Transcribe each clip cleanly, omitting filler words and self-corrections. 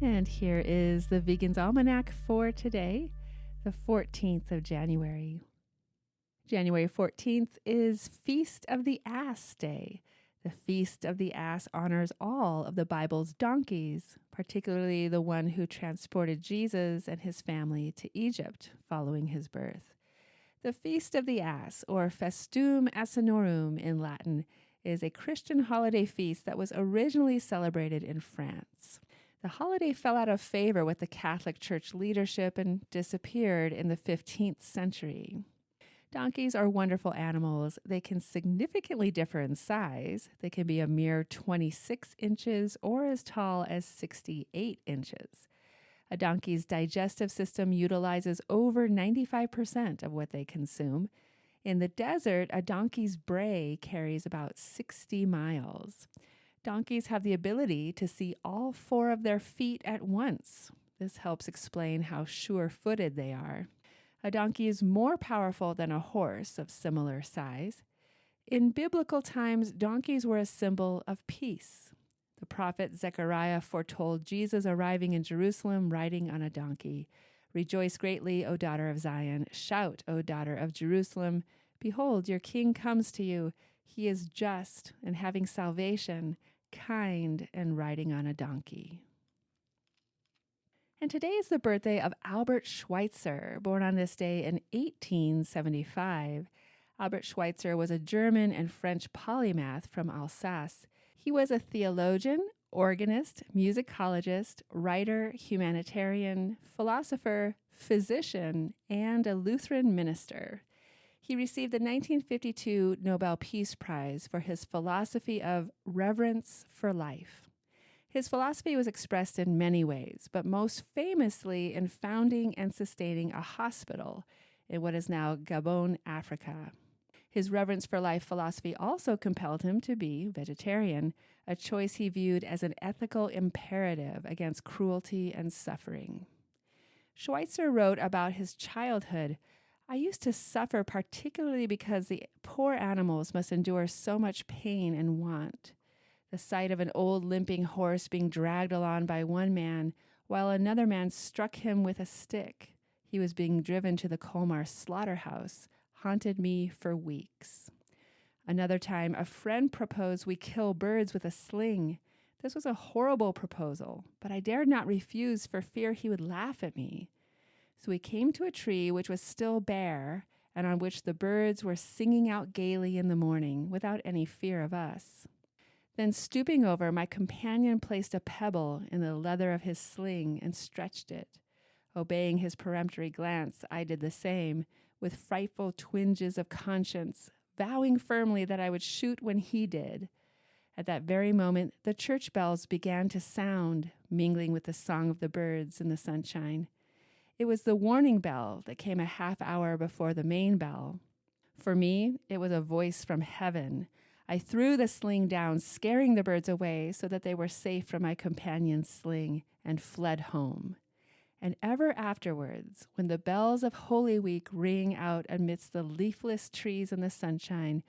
And here is the Vegan's Almanac for today, the 14th of January. January 14th is Feast of the Ass Day. The Feast of the Ass honors all of the Bible's donkeys, particularly the one who transported Jesus and his family to Egypt following his birth. The Feast of the Ass, or Festum Asinorum in Latin, is a Christian holiday feast that was originally celebrated in France. The holiday fell out of favor with the Catholic Church leadership and disappeared in the 15th century. Donkeys are wonderful animals. They can significantly differ in size. They can be a mere 26 inches or as tall as 68 inches. A donkey's digestive system utilizes over 95% of what they consume. In the desert, a donkey's bray carries about 60 miles. Donkeys have the ability to see all four of their feet at once. This helps explain how sure-footed they are. A donkey is more powerful than a horse of similar size. In biblical times, donkeys were a symbol of peace. The prophet Zechariah foretold Jesus arriving in Jerusalem riding on a donkey. Rejoice greatly, O daughter of Zion. Shout, O daughter of Jerusalem. Behold, your king comes to you. He is just and having salvation, kind and riding on a donkey. And today is the birthday of Albert Schweitzer, born on this day in 1875. Albert Schweitzer was a German and French polymath from Alsace. He was a theologian, organist, musicologist, writer, humanitarian, philosopher, physician, and a Lutheran minister. He received the 1952 Nobel Peace Prize for his philosophy of reverence for life. His philosophy was expressed in many ways, but most famously in founding and sustaining a hospital in what is now Gabon, Africa. His reverence for life philosophy also compelled him to be vegetarian, a choice he viewed as an ethical imperative against cruelty and suffering. Schweitzer wrote about his childhood. I used to suffer particularly because the poor animals must endure so much pain and want. The sight of an old limping horse being dragged along by one man while another man struck him with a stick. He was being driven to the Colmar slaughterhouse, haunted me for weeks. Another time, a friend proposed we kill birds with a sling. This was a horrible proposal, but I dared not refuse for fear he would laugh at me. So we came to a tree which was still bare, and on which the birds were singing out gaily in the morning, without any fear of us. Then stooping over, my companion placed a pebble in the leather of his sling and stretched it. Obeying his peremptory glance, I did the same, with frightful twinges of conscience, vowing firmly that I would shoot when he did. At that very moment, the church bells began to sound, mingling with the song of the birds in the sunshine. It was the warning bell that came a half hour before the main bell. For me, it was a voice from heaven. I threw the sling down, scaring the birds away so that they were safe from my companion's sling, and fled home. And ever afterwards, when the bells of Holy Week ring out amidst the leafless trees in the sunshine,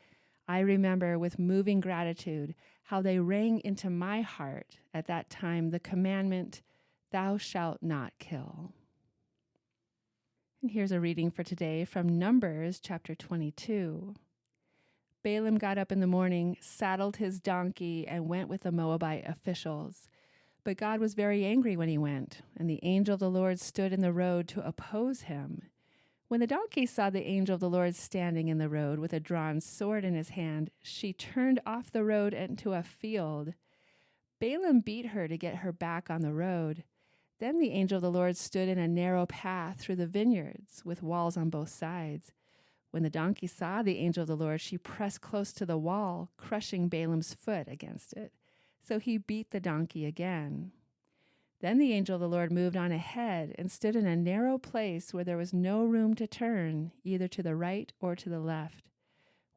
I remember with moving gratitude how they rang into my heart at that time the commandment, "Thou shalt not kill." And here's a reading for today from Numbers chapter 22. Balaam got up in the morning, saddled his donkey, and went with the Moabite officials. But God was very angry when he went, and the angel of the Lord stood in the road to oppose him. When the donkey saw the angel of the Lord standing in the road with a drawn sword in his hand, she turned off the road into a field. Balaam beat her to get her back on the road. Then the angel of the Lord stood in a narrow path through the vineyards, with walls on both sides. When the donkey saw the angel of the Lord, she pressed close to the wall, crushing Balaam's foot against it. So he beat the donkey again. Then the angel of the Lord moved on ahead and stood in a narrow place where there was no room to turn, either to the right or to the left.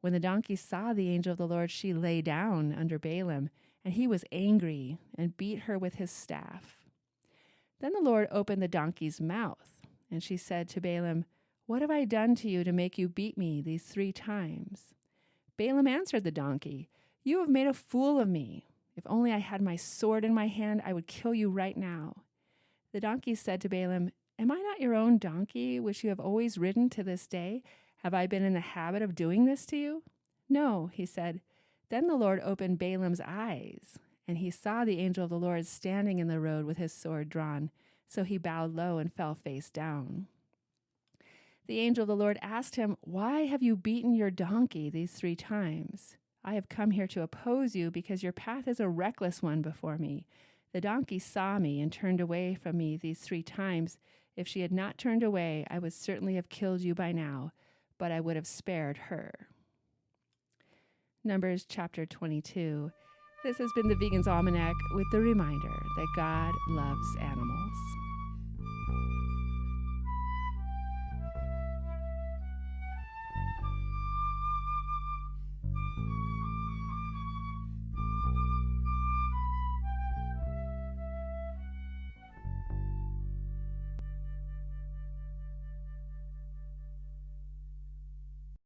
When the donkey saw the angel of the Lord, she lay down under Balaam, and he was angry and beat her with his staff. Then the Lord opened the donkey's mouth, and she said to Balaam, "What have I done to you to make you beat me these 3 times?" Balaam answered the donkey, "You have made a fool of me. If only I had my sword in my hand, I would kill you right now." The donkey said to Balaam, "Am I not your own donkey, which you have always ridden to this day? Have I been in the habit of doing this to you?" "No," he said. Then the Lord opened Balaam's eyes, and he saw the angel of the Lord standing in the road with his sword drawn. So he bowed low and fell face down. The angel of the Lord asked him, "Why have you beaten your donkey these 3 times? I have come here to oppose you because your path is a reckless one before me. The donkey saw me and turned away from me these 3 times. If she had not turned away, I would certainly have killed you by now, but I would have spared her." Numbers chapter 22. This has been the Vegan's Almanac with the reminder that God loves animals.